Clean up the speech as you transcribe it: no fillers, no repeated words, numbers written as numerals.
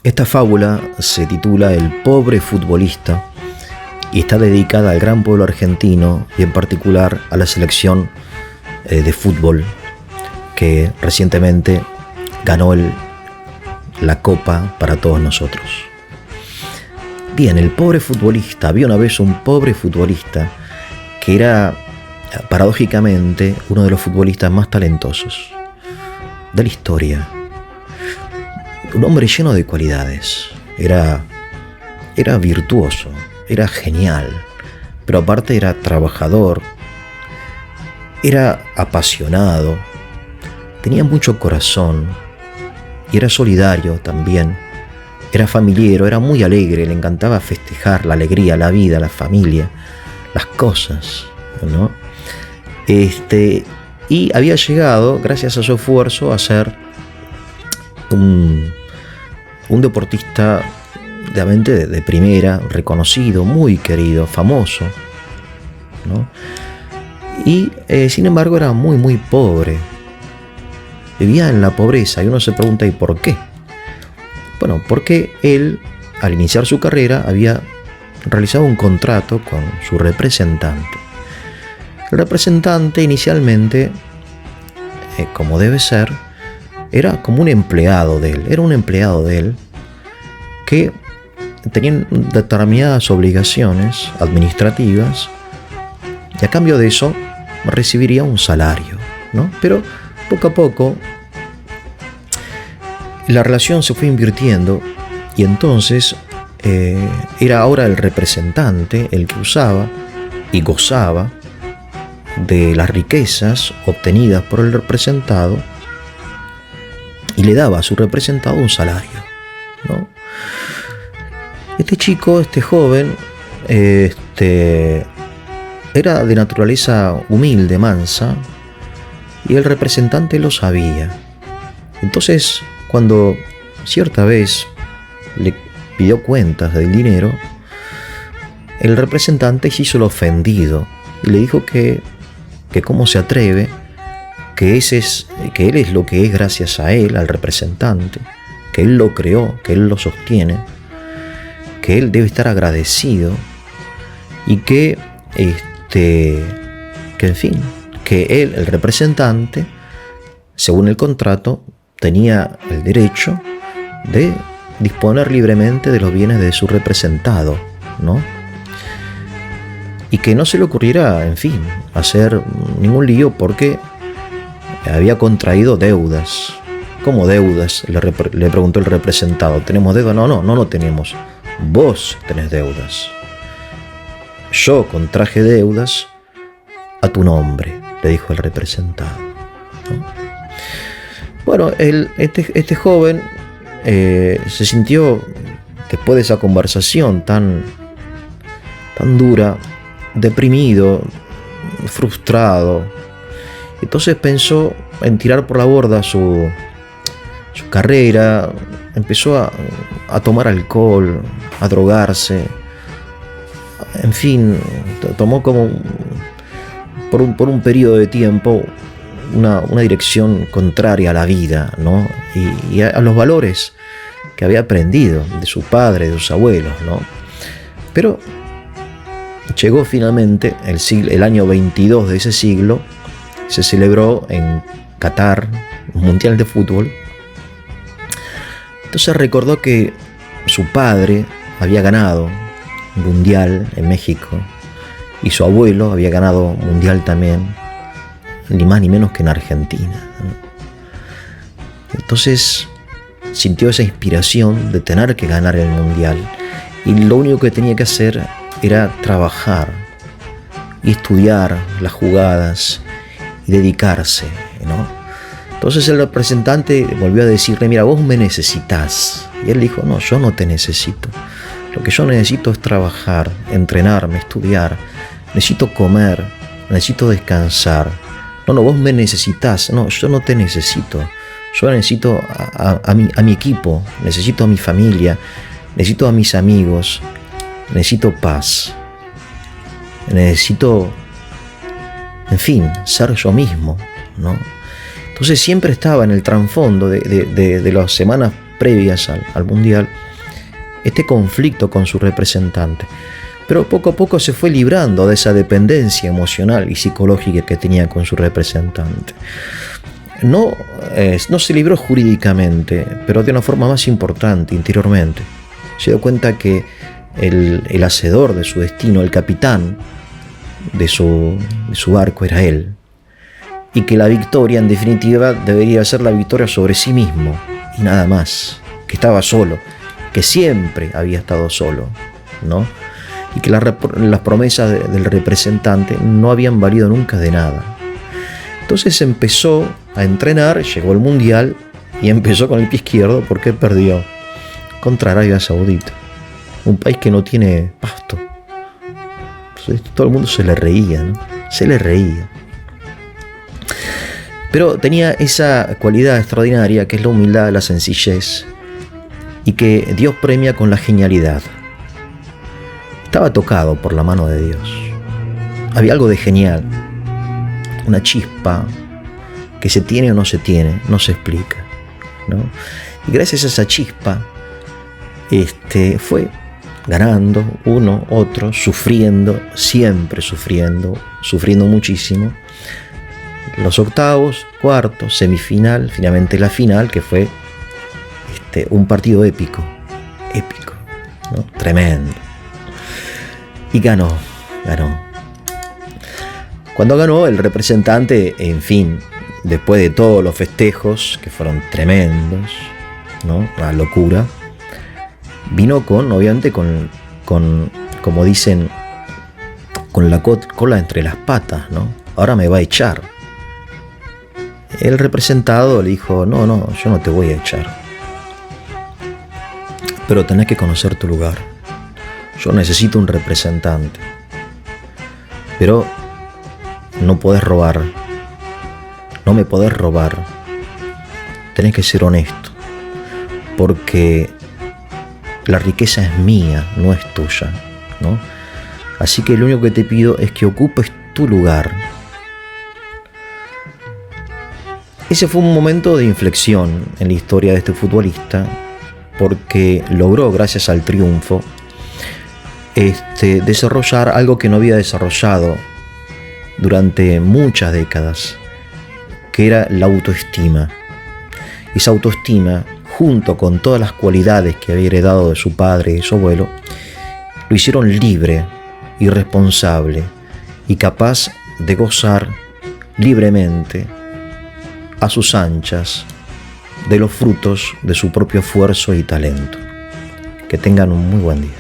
Esta fábula se titula El pobre futbolista y está dedicada al gran pueblo argentino y en particular a la selección de fútbol que recientemente ganó la copa para todos nosotros. Bien, el pobre futbolista. Había una vez un pobre futbolista que era paradójicamente uno de los futbolistas más talentosos de la historia. Un hombre lleno de cualidades. Era virtuoso, era genial, pero aparte era trabajador, era apasionado, tenía mucho corazón y era solidario también. Era familiero, era muy alegre, le encantaba festejar la alegría, la vida, la familia, las cosas, ¿no? Y había llegado, gracias a su esfuerzo, a ser un deportista realmente de primera, reconocido, muy querido, famoso, ¿no? Y sin embargo era muy, muy pobre. Vivía en la pobreza y uno se pregunta ¿y por qué? Bueno, porque él, al iniciar su carrera, había realizado un contrato con su representante. El representante inicialmente, como debe ser, era como un empleado de él. Era un empleado de él que tenía determinadas obligaciones administrativas y a cambio de eso recibiría un salario, ¿no? Pero poco a poco la relación se fue invirtiendo y entonces era ahora el representante el que usaba y gozaba de las riquezas obtenidas por el representado y le daba a su representado un salario, ¿no? Este chico, este joven, era de naturaleza humilde, mansa, y el representante lo sabía. Entonces, cuando cierta vez le pidió cuentas del dinero, el representante se hizo el ofendido y le dijo que cómo se atreve, que él es lo que es gracias a él, al representante, que él lo creó, que él lo sostiene, que él debe estar agradecido y que en fin, que él, el representante, según el contrato, tenía el derecho de disponer libremente de los bienes de su representado, ¿no? Y que no se le ocurriera, en fin, hacer ningún lío porque había contraído deudas. ¿Cómo deudas? Le preguntó el representado. ¿Tenemos deudas? No tenemos. Vos tenés deudas. Yo contraje deudas a tu nombre, le dijo el representado, ¿no? Bueno, este joven se sintió, después de esa conversación tan dura, deprimido, frustrado. Entonces pensó en tirar por la borda su carrera, empezó a tomar alcohol, a drogarse, en fin, tomó como por un periodo de tiempo una dirección contraria a la vida, ¿no? Y a los valores que había aprendido de su padre, de sus abuelos, ¿no? Pero llegó finalmente el año 22 de ese siglo, se celebró en Qatar, un mundial de fútbol. Entonces recordó que su padre había ganado un mundial en México y su abuelo había ganado mundial también, ni más ni menos que en Argentina, ¿no? Entonces sintió esa inspiración de tener que ganar el mundial y lo único que tenía que hacer era trabajar y estudiar las jugadas y dedicarse, ¿no? Entonces el representante volvió a decirle, mira, vos me necesitas. Y él dijo, no, yo no te necesito. Lo que yo necesito es trabajar, entrenarme, estudiar. Necesito comer, necesito descansar. No, vos me necesitas. No, yo no te necesito. Yo necesito a mi equipo, necesito a mi familia, necesito a mis amigos, necesito paz. Necesito, en fin, ser yo mismo, ¿no? Entonces siempre estaba en el trasfondo de las semanas previas al Mundial, este conflicto con su representante. Pero poco a poco se fue librando de esa dependencia emocional y psicológica que tenía con su representante. No se libró jurídicamente, pero de una forma más importante, interiormente. Se dio cuenta que el hacedor de su destino, el capitán de su barco, era él. Y que la victoria, en definitiva, debería ser la victoria sobre sí mismo y nada más. Que estaba solo, que siempre había estado solo, ¿no? Y que las promesas del representante no habían valido nunca de nada. Entonces empezó a entrenar, llegó el Mundial y empezó con el pie izquierdo porque perdió contra Arabia Saudita, un país que no tiene pasto. Entonces, todo el mundo se le reía, ¿no? Se le reía. Pero tenía esa cualidad extraordinaria que es la humildad, la sencillez, y que Dios premia con la genialidad. Estaba tocado por la mano de Dios. Había algo de genial, una chispa que se tiene o no se tiene, no se explica, ¿no? Y gracias a esa chispa fue ganando uno, otro, sufriendo, siempre sufriendo muchísimo. Los octavos, cuartos, semifinal, finalmente la final, que fue un partido épico, ¿no? Tremendo. Y ganó. Cuando ganó, el representante, en fin, después de todos los festejos, que fueron tremendos, ¿no? Una locura, vino obviamente con como dicen, con la cola entre las patas, ¿no? Ahora me va a echar. El representado le dijo, no, yo no te voy a echar. Pero tenés que conocer tu lugar. Yo necesito un representante. Pero no podés robar. No me podés robar. Tenés que ser honesto. Porque la riqueza es mía, no es tuya, ¿no? Así que lo único que te pido es que ocupes tu lugar. Ese fue un momento de inflexión en la historia de este futbolista, porque logró, gracias al triunfo, desarrollar algo que no había desarrollado durante muchas décadas, que era la autoestima. Esa autoestima, junto con todas las cualidades que había heredado de su padre y de su abuelo, lo hicieron libre y responsable y capaz de gozar libremente, a sus anchas, de los frutos de su propio esfuerzo y talento. Que tengan un muy buen día.